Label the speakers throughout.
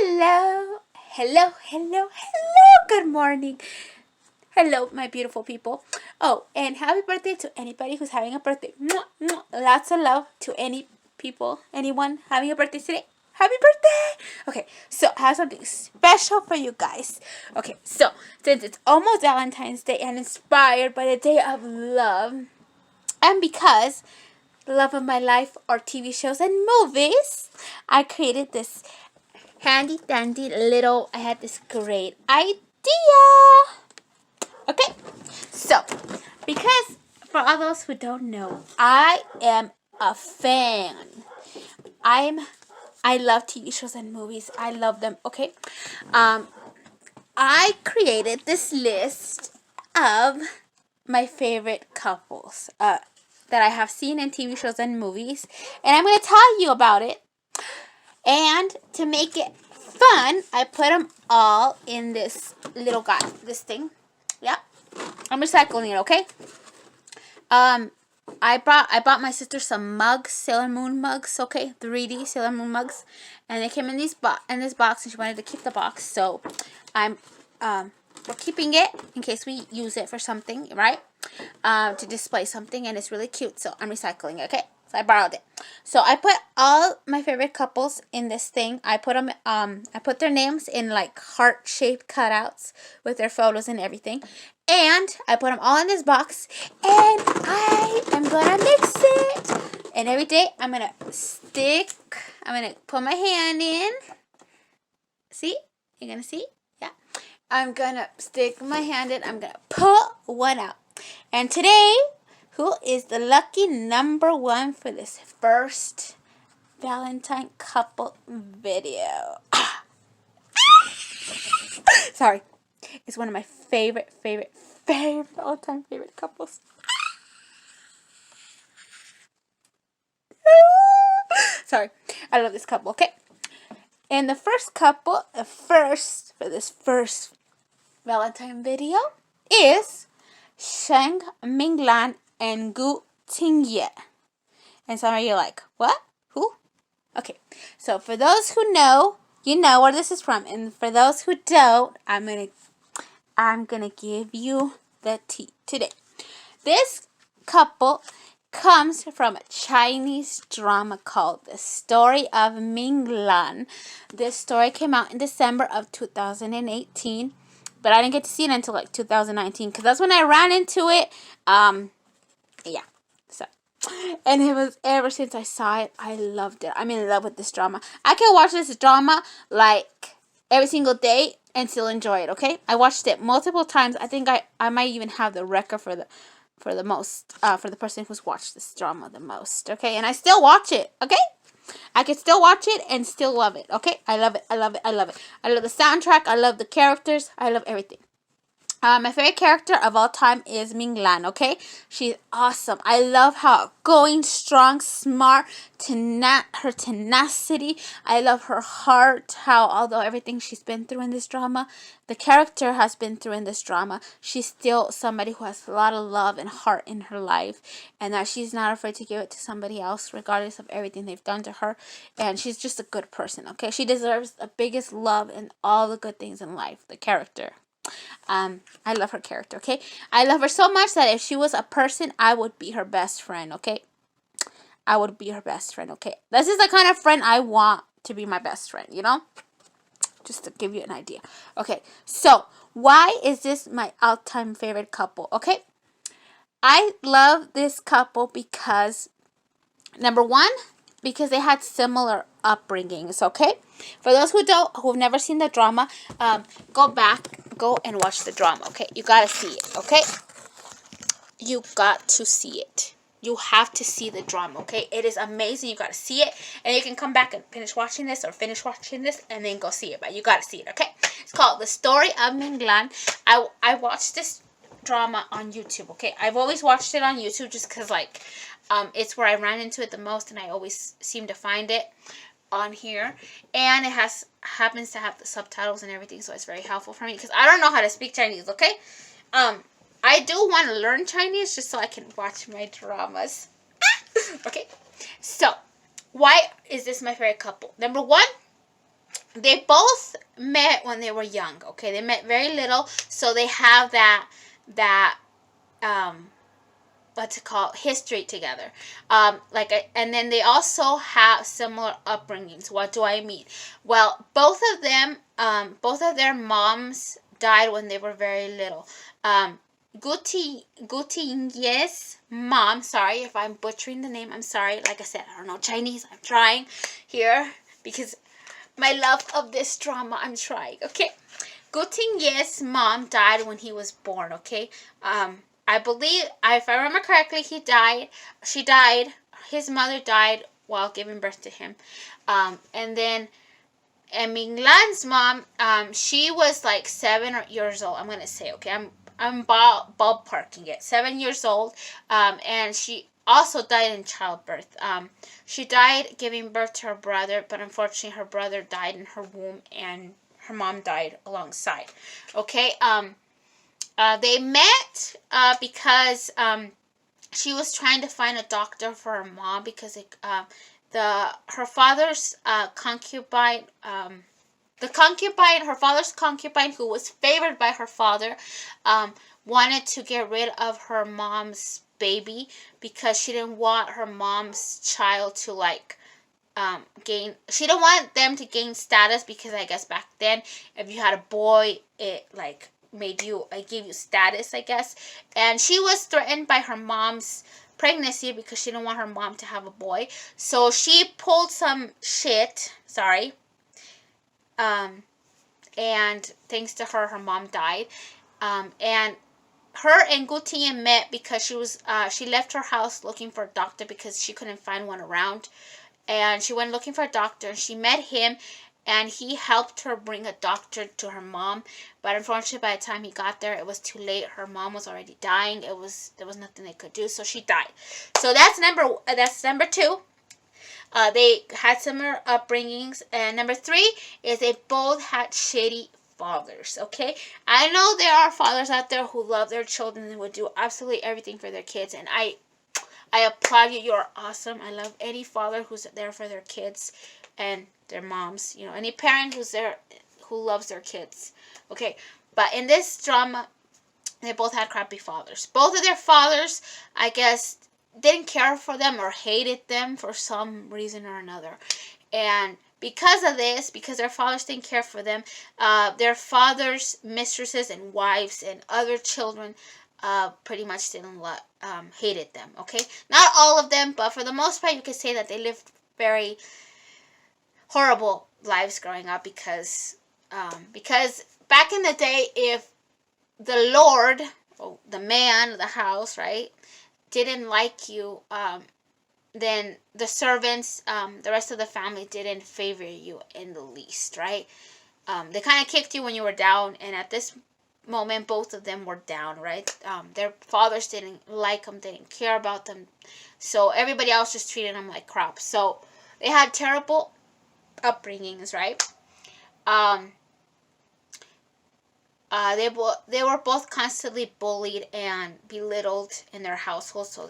Speaker 1: Hello, hello, hello, hello, good morning. Hello, my beautiful people. Oh, and happy birthday to anybody who's having a birthday. Mwah, mwah. Lots of love to any people, anyone having a birthday today. Happy birthday! Okay, so I have something special for you guys. Okay, so since it's almost Valentine's Day and inspired by the day of love, and because the love of my life are TV shows and movies, I created this handy dandy little, I had this great idea. Okay, so because for all those who don't know, I am a fan. I love TV shows and movies. I love them. Okay, I created this list of my favorite couples that I have seen in TV shows and movies, and I'm going to tell you about it. And to make it fun, I put them all in this little guy, this thing. Yeah, I'm recycling it. Okay. I bought my sister some mugs, Sailor Moon mugs. Okay, 3D Sailor Moon mugs, and they came in this box, and she wanted to keep the box, so we're keeping it in case we use it for something, right? To display something, and it's really cute, so I'm recycling it. Okay. So I borrowed it. So I put all my favorite couples in this thing. I put them. I put their names in like heart-shaped cutouts with their photos and everything. And I put them all in this box. And I am gonna mix it. And every day I'm gonna put my hand in. See? You're gonna see? Yeah. I'm gonna stick my hand in. I'm gonna pull one out. And today, who is the lucky number one for this first Valentine couple video? Sorry. It's one of my favorite all-time favorite couples. Sorry. I love this couple, okay? And the first couple, for this first Valentine video is Sheng Minglan and Gu Tingye. And some of you are like, what? Who? Okay, so for those who know, you know where this is from. And for those who don't, I'm gonna give you the tea today. This couple comes from a Chinese drama called The Story of Minglan. This story came out in December of 2018. But I didn't get to see it until like 2019 because that's when I ran into it. Yeah. So, and it was ever since I saw it, I loved it. I'm in love with this drama. I can watch this drama like every single day and still enjoy it. Okay, I watched it multiple times. I think I might even have the record for the most for the person who's watched this drama the most. Okay, and I still watch it. Okay. I can still watch it and still love it. Okay? I love it. I love it. I love it. I love the soundtrack. I love the characters. I love everything. My favorite character of all time is Minglan, okay? She's awesome. I love how outgoing, strong, smart, her tenacity. I love her heart, how although everything she's been through in this drama, the character has been through in this drama, she's still somebody who has a lot of love and heart in her life, and that she's not afraid to give it to somebody else, regardless of everything they've done to her, and she's just a good person, okay? She deserves the biggest love and all the good things in life, the character. I love her character, okay? I love her so much that if she was a person, I would be her best friend, okay? I would be her best friend, okay? This is the kind of friend I want to be my best friend, you know? Just to give you an idea. Okay, so why is this my all-time favorite couple, okay? I love this couple because, number one, because they had similar upbringings, okay? For those who've never seen the drama, go and watch the drama, okay? You gotta see it, okay? You got to see it. You have to see the drama, okay? It is amazing. You gotta see it, and you can come back and finish watching this, and then go see it. But you gotta see it, okay? It's called The Story of Minglan. I watched this drama on YouTube, okay? I've always watched it on YouTube just because, like, it's where I ran into it the most, and I always seem to find it on here, and it happens to have the subtitles and everything, so it's very helpful for me because I don't know how to speak Chinese, okay? I do want to learn Chinese just so I can watch my dramas. Okay, so why is this my favorite couple? Number one, they both met when they were young. Okay, they met very little, so they have that what's it called, history together. And then they also have similar upbringings. What do I mean? Well, both of them, both of their moms died when they were very little. Gutiérrez's mom, sorry if I'm butchering the name, I'm sorry. Like I said, I don't know Chinese. I'm trying here because my love of this drama, I'm trying. Okay, Gutiérrez's mom died when he was born. Okay, I believe, if I remember correctly, she died, his mother died while giving birth to him. And then Minglan's mom, she was like 7 years old, I'm going to say, okay? I'm ballparking it. 7 years old, and she also died in childbirth. She died giving birth to her brother, but unfortunately her brother died in her womb, and her mom died alongside. Okay, they met because she was trying to find a doctor for her mom because her father's concubine, her father's concubine, who was favored by her father, wanted to get rid of her mom's baby because she didn't want her mom's child to she didn't want them to gain status, because I guess back then if you had a boy, it gave you status, I guess. And she was threatened by her mom's pregnancy because she didn't want her mom to have a boy. So she pulled some shit, sorry. And thanks to her mom died. And her and Gutiérrez met because she left her house looking for a doctor because she couldn't find one around. And she went looking for a doctor, and she met him, and he helped her bring a doctor to her mom. But unfortunately, by the time he got there, it was too late. Her mom was already dying. There was nothing they could do, so she died. So that's number 2. They had similar upbringings. And number 3 is they both had shitty fathers. Okay, I know there are fathers out there who love their children and would do absolutely everything for their kids, and I applaud you. You're awesome. I love any father who's there for their kids and their moms. Any parent who's there who loves their kids. Okay, but in this drama, they both had crappy fathers. Both of their fathers, I guess, didn't care for them or hated them for some reason or another. And because of this, because their fathers didn't care for them, their fathers' mistresses and wives and other children pretty much hated them. Okay, not all of them, but for the most part, you could say that they lived very horrible lives growing up because back in the day, if the Lord, the man of the house, right, didn't like you, then the servants, the rest of the family didn't favor you in the least, right? They kind of kicked you when you were down, and at this moment, both of them were down, right? Their fathers didn't like them, didn't care about them, so everybody else just treated them like crap. So they had terrible upbringings, right? They were both constantly bullied and belittled in their household, so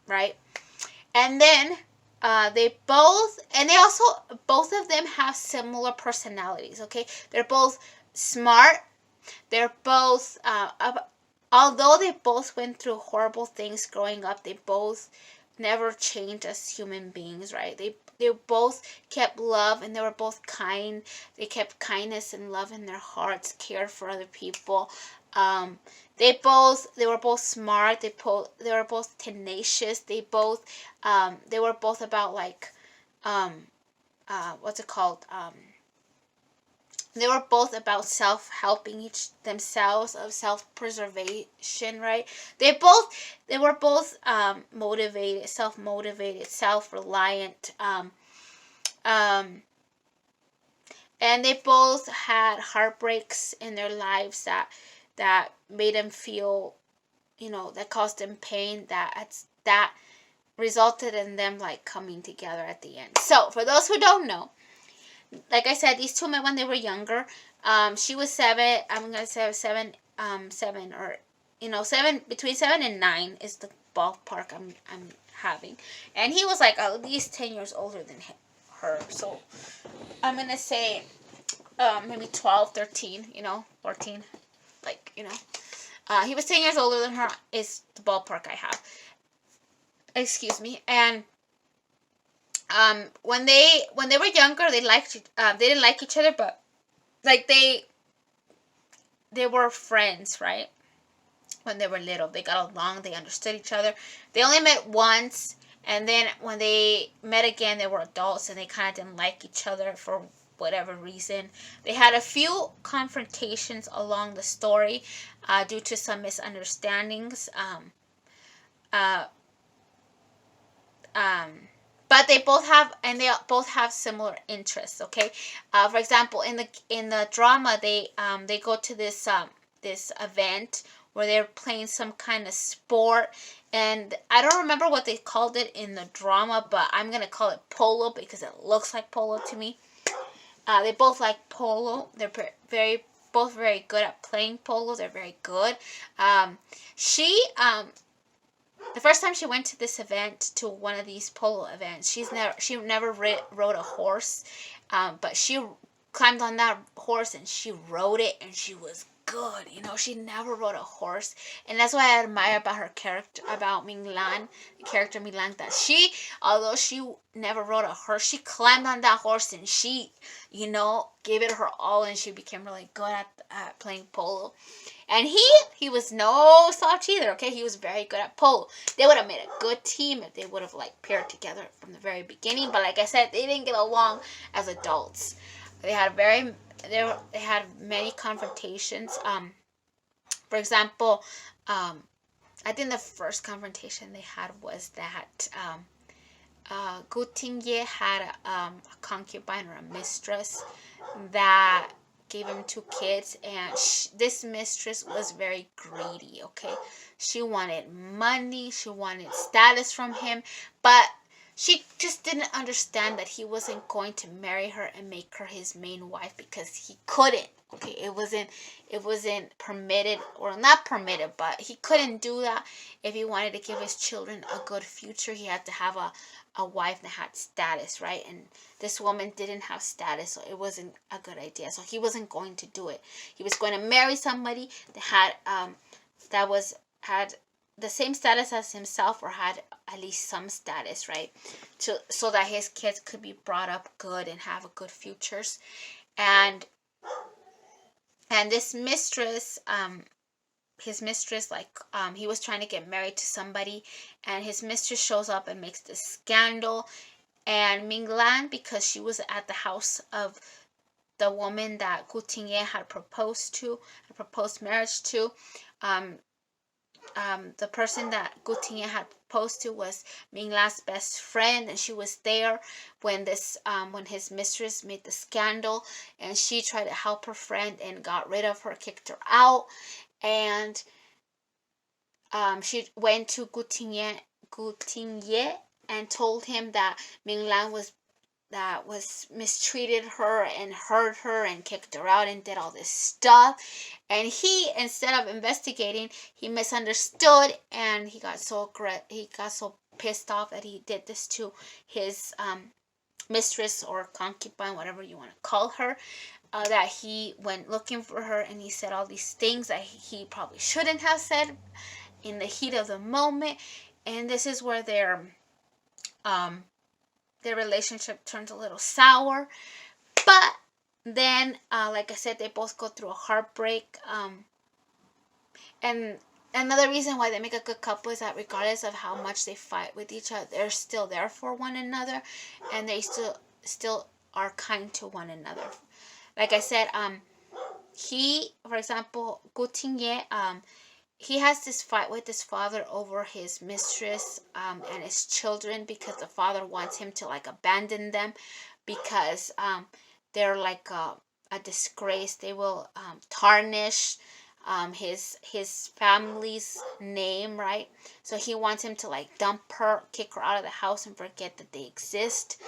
Speaker 1: right? And then both of them have similar personalities, okay? They're both smart. They're both, although they both went through horrible things growing up, they both never changed as human beings, right? They both kept love, and they were both kind. They kept kindness and love in their hearts, cared for other people. They were both smart. They were both tenacious. They were both about what's it called? They were both about self-helping themselves, of self-preservation, right? They were both motivated, self-motivated, self-reliant, and they both had heartbreaks in their lives that made them feel, that caused them pain, that resulted in them coming together at the end. So, for those who don't know, like I said, these two met when they were younger. She was 7. I'm gonna say 7, 7 or 7, between 7 and 9 is the ballpark I'm having, and he was at least 10 years older than her. So I'm going to say maybe 12, 13, 14. Like, he was 10 years older than her is the ballpark I have. Excuse me. And when they were younger, they didn't like each other, but like they were friends, right? When they were little, they got along, they understood each other. They only met once, and then when they met again, they were adults, and they kind of didn't like each other for whatever reason. They had a few confrontations along the story due to some misunderstandings. But they both have similar interests. Okay, for example, in the drama, they go to this event where they're playing some kind of sport, and I don't remember what they called it in the drama, but I'm gonna call it polo because it looks like polo to me. They both like polo. They're both very good at playing polo. They're very good. The first time she went to this event, to one of these polo events, she never rode a horse, but she climbed on that horse and she rode it, and she was good. She never rode a horse, and that's why I admire about her character, about Ming Lan, the character Ming Lan, that although she never rode a horse, she climbed on that horse and she, gave it her all, and she became really good at playing polo. And he was no slouch either, okay? He was very good at polo. They would have made a good team if they would have, paired together from the very beginning. But like I said, they didn't get along as adults. They had many confrontations. For example, I think the first confrontation they had was that Gu Tingye had a concubine or a mistress that gave him 2 kids, and this mistress was very greedy. Okay, she wanted money, she wanted status from him, but she just didn't understand that he wasn't going to marry her and make her his main wife because he couldn't. Okay, it wasn't permitted, or not permitted, but he couldn't do that. If he wanted to give his children a good future, he had to have a wife that had status, right? And this woman didn't have status, so it wasn't a good idea. So he wasn't going to do it. He was going to marry somebody that had the same status as himself, or had at least some status, right? So that his kids could be brought up good and have good futures. And this mistress, his mistress, he was trying to get married to somebody, and his mistress shows up and makes this scandal. And Ming Lan, because she was at the house of the woman that Gu Tingye had proposed marriage to, the person that Gu Tingye had proposed to was Ming Lan's best friend, and she was there when his mistress made the scandal, and she tried to help her friend and got rid of her, kicked her out. And she went to Gu Tingye and told him that Ming Lan was mistreated her and hurt her and kicked her out and did all this stuff. And he, instead of investigating, he misunderstood, and he got so pissed off that he did this to his mistress or concubine, whatever you want to call her, that he went looking for her, and he said all these things that he probably shouldn't have said in the heat of the moment. And this is where their relationship turns a little sour. But then, like I said, they both go through a heartbreak. And another reason why they make a good couple is that regardless of how much they fight with each other, they're still there for one another, and they still are kind to one another. Like I said, for example, Gu Tingye, he has this fight with his father over his mistress and his children, because the father wants him to abandon them because they're a disgrace. They will tarnish his family's name, right? So he wants him to dump her, kick her out of the house, and forget that they exist.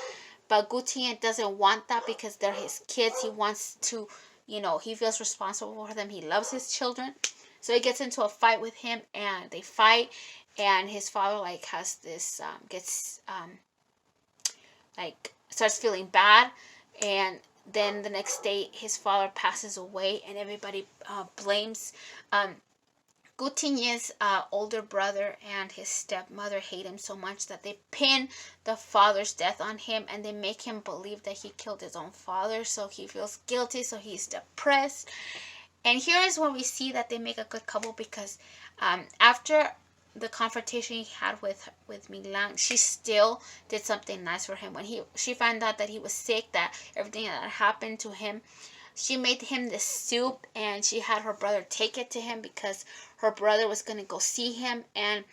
Speaker 1: But Gu Tingye doesn't want that because they're his kids. He wants to, he feels responsible for them. He loves his children. So he gets into a fight with him, and they fight, and his father has this like starts feeling bad, and then the next day his father passes away, and everybody blames Goutinier's older brother and his stepmother hate him so much that they pin the father's death on him, and they make him believe that he killed his own father, so he feels guilty, so he's depressed. And here is where we see that they make a good couple, because after the confrontation he had with Milan, she still did something nice for him. When she found out that he was sick, that everything that happened to him, she made him this soup, and she had her brother take it to him because her brother was going to go see him, and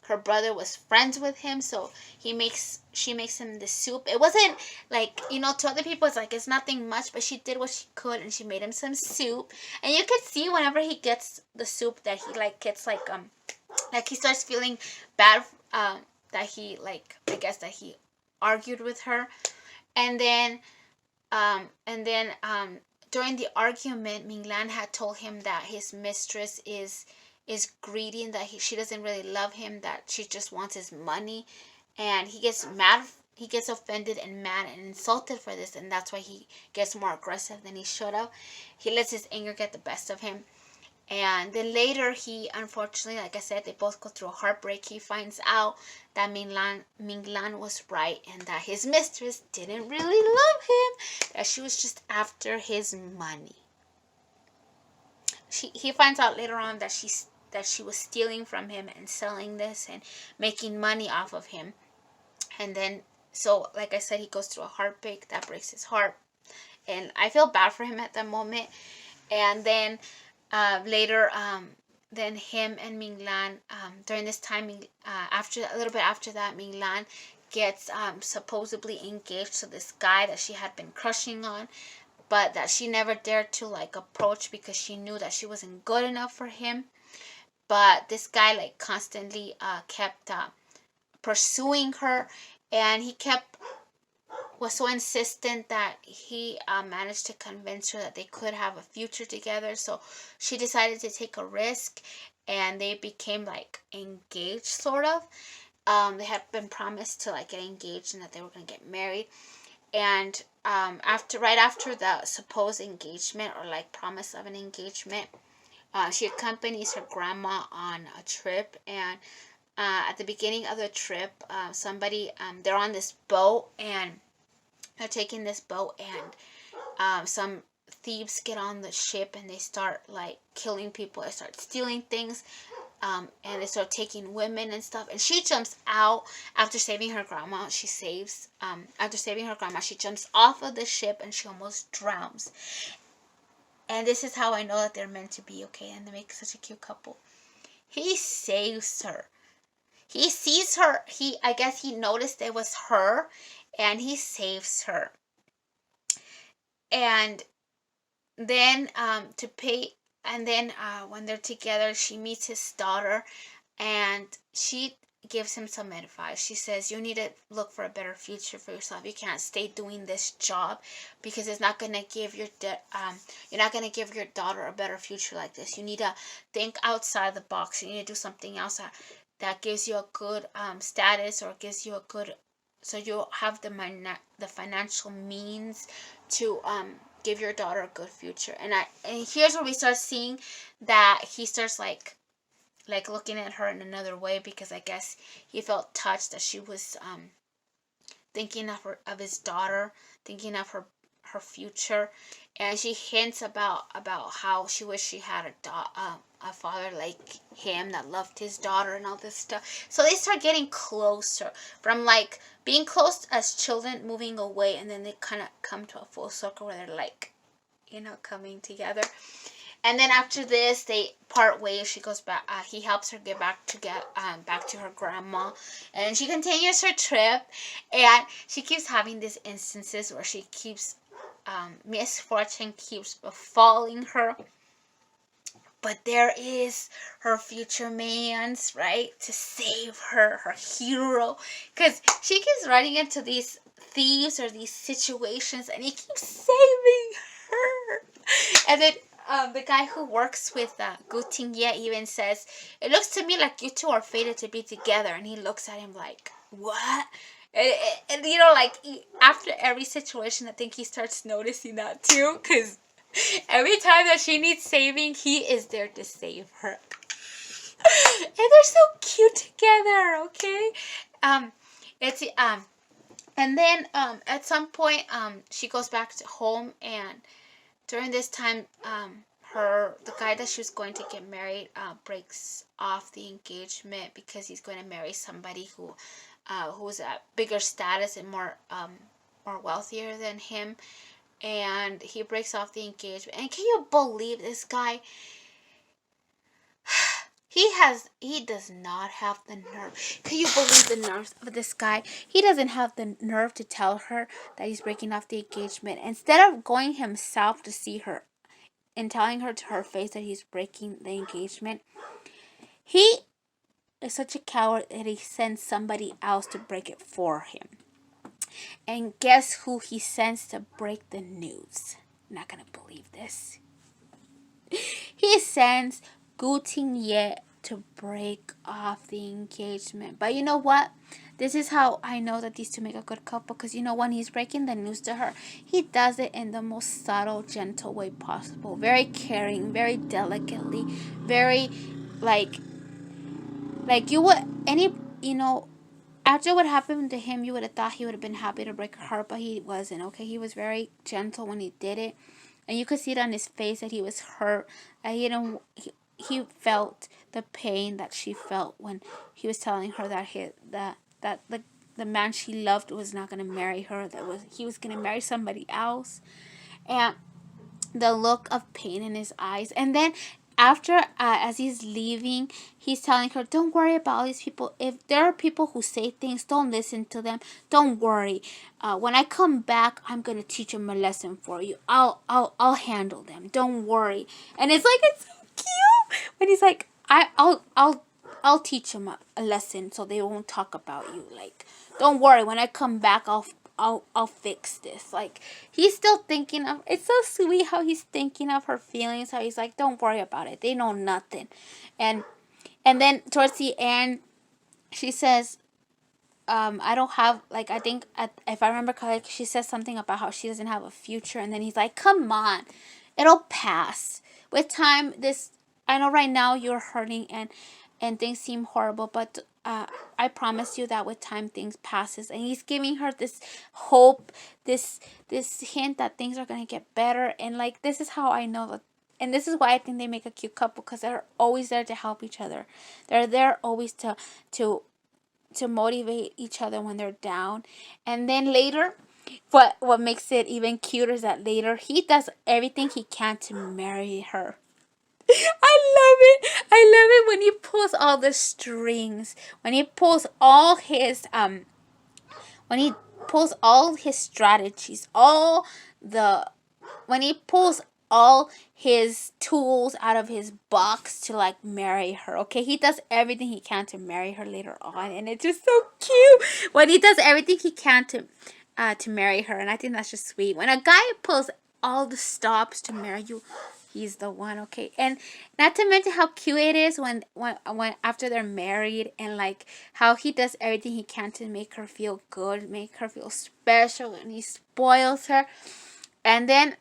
Speaker 1: her brother was friends with him, so she makes him the soup. It wasn't like, to other people it's like it's nothing much, but she did what she could, and she made him some soup. And you could see whenever he gets the soup that he gets like he starts feeling bad, that he I guess that he argued with her. And then during the argument, Minglan had told him that his mistress is greedy, and that she doesn't really love him, that she just wants his money. And he gets mad, he gets offended and mad and insulted for this, and that's why he gets more aggressive than he should have. He lets his anger get the best of him. And then later, he, unfortunately, like I said, they both go through a heartbreak. He finds out that Minglan was right, and that his mistress didn't really love him, that she was just after his money. He finds out later on that she was stealing from him and selling this and making money off of him. And then, so like I said, he goes through a heartbreak that breaks his heart, and I feel bad for him at that moment. And then later, then him and Minglan, during this time, a little bit after that, Minglan gets supposedly engaged to this guy that she had been crushing on, but that she never dared to approach because she knew that she wasn't good enough for him. But this guy constantly kept pursuing her, and he was so insistent that he managed to convince her that they could have a future together. So she decided to take a risk, and they became engaged, sort of. They had been promised to get engaged, and that they were going to get married. And right after the supposed engagement, or promise of an engagement, she accompanies her grandma on a trip. And at the beginning of the trip, they're on this boat, and they're taking this boat, and some thieves get on the ship, and they start killing people. They start stealing things, and they start taking women and stuff. And she jumps out after saving her grandma. After saving her grandma, she jumps off of the ship, and she almost drowns. And this is how I know that they're meant to be, okay? And they make such a cute couple. He saves her. He sees her. I guess he noticed it was her, and he saves her. And then when they're together, she meets his daughter, and she gives him some advice. She says, you need to look for a better future for yourself. You can't stay doing this job, because it's not gonna give you're not gonna give your daughter a better future like this. You need to think outside the box. You need to do something else that gives you a good status, or gives you a good, so you have the financial means to give your daughter a good future. And here's where we start seeing that he starts looking at her in another way, because I guess he felt touched that she was thinking of his daughter, thinking of her future. And she hints about how she wished she had a father like him that loved his daughter and all this stuff. So they start getting closer, from being close as children, moving away, and then they kind of come to a full circle where they're coming together. And then after this, they part ways. She goes back. He helps her get back to her grandma, and she continues her trip. And she keeps having these instances where she keeps misfortune keeps befalling her. But there is her future man's right to save her hero, because she keeps running into these thieves or these situations, and he keeps saving her. And then the guy who works with Goutinierre even says, it looks to me like you two are fated to be together. And he looks at him like, what? And you know, like, after every situation, I think he starts noticing that too, because every time that she needs saving, he is there to save her. And they're so cute together, okay? It's and then at some point she goes back to home, and during this time the guy that she was going to get married breaks off the engagement because he's going to marry somebody who's a bigger status and more wealthier than him, and he breaks off the engagement. And can you believe this guy? He does not have the nerve. Can you believe the nerves of this guy? He doesn't have the nerve to tell her that he's breaking off the engagement. Instead of going himself to see her and telling her to her face that he's breaking the engagement, he is such a coward that he sends somebody else to break it for him. And guess who he sends to break the news? I'm not gonna believe this. He sends Goutinye to break off the engagement. But you know what? This is how I know that these two make a good couple. Because you know, when he's breaking the news to her, he does it in the most subtle, gentle way possible. Very caring, very delicately, very like you would after what happened to him, you would have thought he would have been happy to break her heart, but he wasn't. Okay, he was very gentle when he did it. And you could see it on his face that he was hurt. He felt the pain that she felt when he was telling her that the man she loved was not going to marry her. He was going to marry somebody else, and the look of pain in his eyes. And then after, as he's leaving, he's telling her, "Don't worry about all these people. If there are people who say things, don't listen to them. Don't worry. When I come back, I'm gonna teach them a lesson for you. I'll handle them. Don't worry." And it's so cute when he's like, I'll teach them a lesson so they won't talk about you. Like, don't worry. When I come back, I'll fix this. Like, he's still thinking of, it's so sweet how he's thinking of her feelings, how he's like, don't worry about it, they know nothing. And then towards the end, she says, I don't have, like, I think, if I remember correctly, she says something about how she doesn't have a future. And then he's like, come on, it'll pass with time. I know right now you're hurting and things seem horrible, but I promise you that with time things passes. And he's giving her this hope, this hint that things are gonna get better. And like, this is how I know that, and this is why I think they make a cute couple, because they're always there to help each other. They're there always to motivate each other when they're down. And then later, what makes it even cuter is that later he does everything he can to marry her. I love it when he pulls all the strings, when he pulls all his strategies, when he pulls all his tools out of his box to like marry her. Okay, he does everything he can to marry her later on, and it's just so cute when he does everything he can to marry her. And I think that's just sweet when a guy pulls all the stops to marry you. He's the one, okay? And not to mention how cute it is when after they're married, and like how he does everything he can to make her feel good, make her feel special, and he spoils her. And then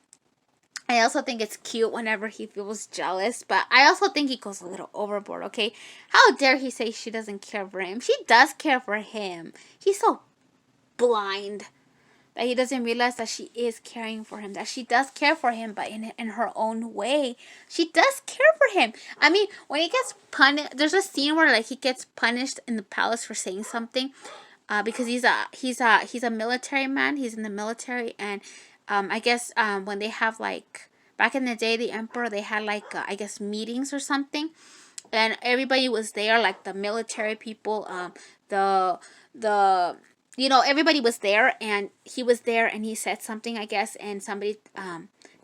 Speaker 1: I also think it's cute whenever he feels jealous, but I also think he goes a little overboard, okay? How dare he say she doesn't care for him? She does care for him. He's so blind that he doesn't realize that she is caring for him, that she does care for him, but in her own way. She does care for him. I mean, when he gets punished, there's a scene where like he gets punished in the palace for saying something, because he's a military man. He's in the military, and I guess when they have like back in the day, the emperor, they had like I guess meetings or something, and everybody was there, like the military people, everybody was there, and he was there, and he said something, I guess, and somebody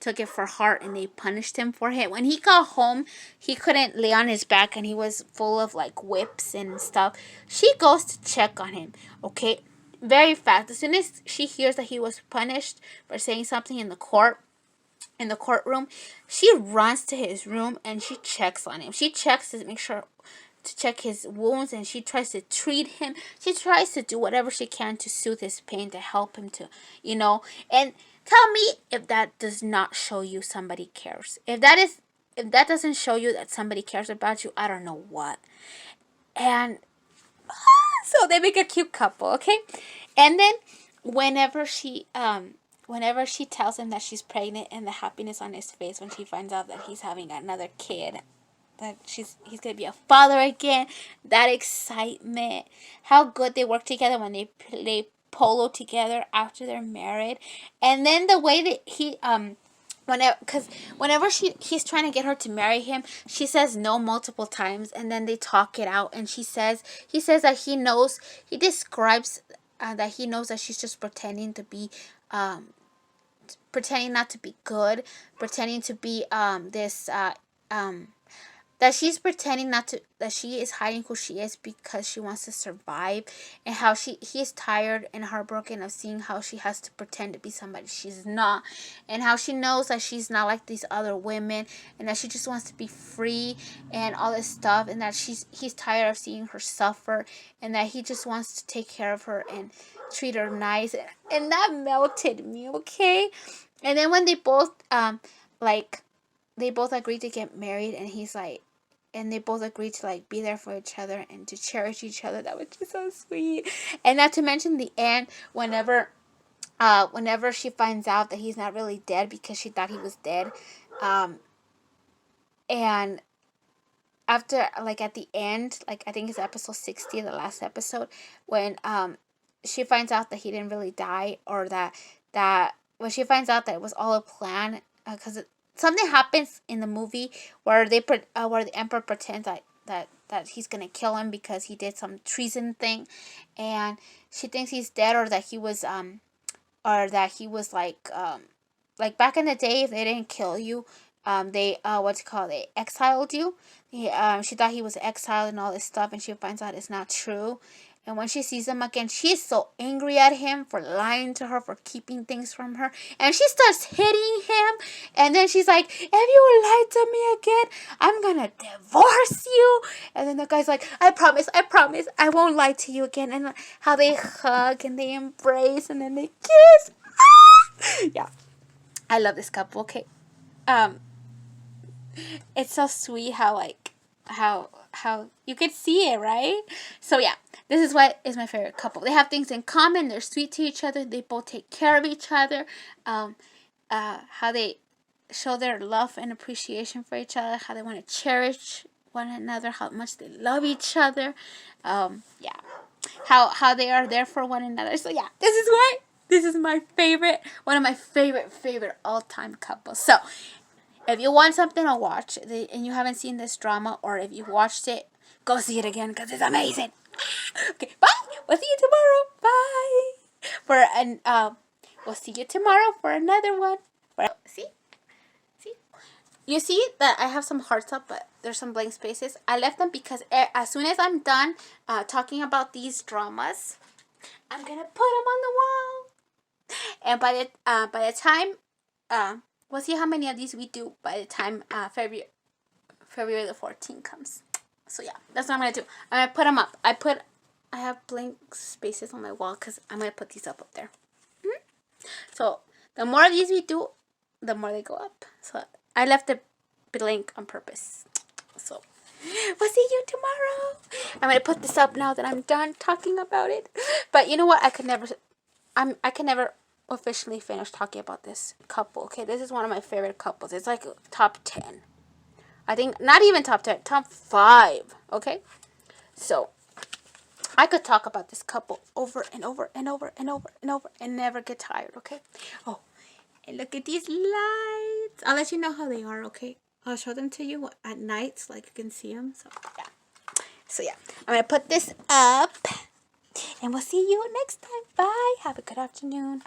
Speaker 1: took it for heart, and they punished him for it. When he got home, he couldn't lay on his back, and he was full of like whips and stuff. She goes to check on him, okay, very fast. As soon as she hears that he was punished for saying something in the courtroom, she runs to his room and she checks on him. She checks to make sure to check his wounds, and she tries to treat him. She tries to do whatever she can to soothe his pain, to help him to, and tell me if that does not show you somebody cares. If that doesn't show you that somebody cares about you, I don't know what. And so they make a cute couple, okay? And then whenever she tells him that she's pregnant, and the happiness on his face when she finds out that he's having another kid, that he's gonna be a father again, that excitement, how good they work together when they play polo together after they're married, and then the way that he whenever he's trying to get her to marry him, she says no multiple times, and then they talk it out, and he says that he describes that he knows that she's just pretending to be pretending not to be good, pretending to be that she's pretending not to, that she is hiding who she is because she wants to survive, and how he is tired and heartbroken of seeing how she has to pretend to be somebody she's not, and how she knows that she's not like these other women, and that she just wants to be free and all this stuff, and that he's tired of seeing her suffer, and that he just wants to take care of her and treat her nice, and that melted me, okay? And then when they both agreed to get married, and he's like, and they both agreed to be there for each other and to cherish each other. That was just so sweet. And not to mention the end, whenever she finds out that he's not really dead, because she thought he was dead, and after, at the end, I think it's episode 60, the last episode, when she finds out that he didn't really die, or that when she finds out that it was all a plan, because something happens in the movie where where the emperor pretends that he's gonna kill him because he did some treason thing, and she thinks he's dead, or that he was back in the day, if they didn't kill you, they they exiled you. She thought he was exiled and all this stuff, and she finds out it's not true. And when she sees him again, she's so angry at him for lying to her, for keeping things from her. And she starts hitting him. And then she's like, if you lie to me again, I'm going to divorce you. And then the guy's like, I promise, I won't lie to you again. And how they hug and they embrace and then they kiss. Yeah. I love this couple, okay? It's so sweet how you could see it, right? So yeah, this is what is my favorite couple. They have things in common. They're sweet to each other. They both take care of each other. How they show their love and appreciation for each other. How they want to cherish one another. How much they love each other. Yeah. How they are there for one another. So yeah, this is my favorite, one of my favorite all-time couples. So if you want something to watch and you haven't seen this drama, or if you watched it, go see it again because it's amazing. Okay, bye. We'll see you tomorrow. Bye. We'll see you tomorrow for another one. See? You see that I have some hearts up, but there's some blank spaces. I left them because as soon as I'm done talking about these dramas, I'm gonna put them on the wall. And by the time we'll see how many of these we do by the time February the 14th comes. So yeah, that's what I'm gonna do. I'm gonna put them up. I have blank spaces on my wall because I'm gonna put these up there. Mm-hmm. So the more of these we do, the more they go up. So I left it blank on purpose. So we'll see you tomorrow. I'm gonna put this up now that I'm done talking about it. But you know what? I can never officially finish talking about this couple. Okay, this is one of my favorite couples. It's like top 10. I think not even top 10, top 5. Okay, so I could talk about this couple over and over and over and over and over and never get tired. Okay. Oh, and look at these lights. I'll let you know how they are. Okay, I'll show them to you at night so you can see them. So yeah, I'm gonna put this up, and we'll see you next time. Bye. Have a good afternoon.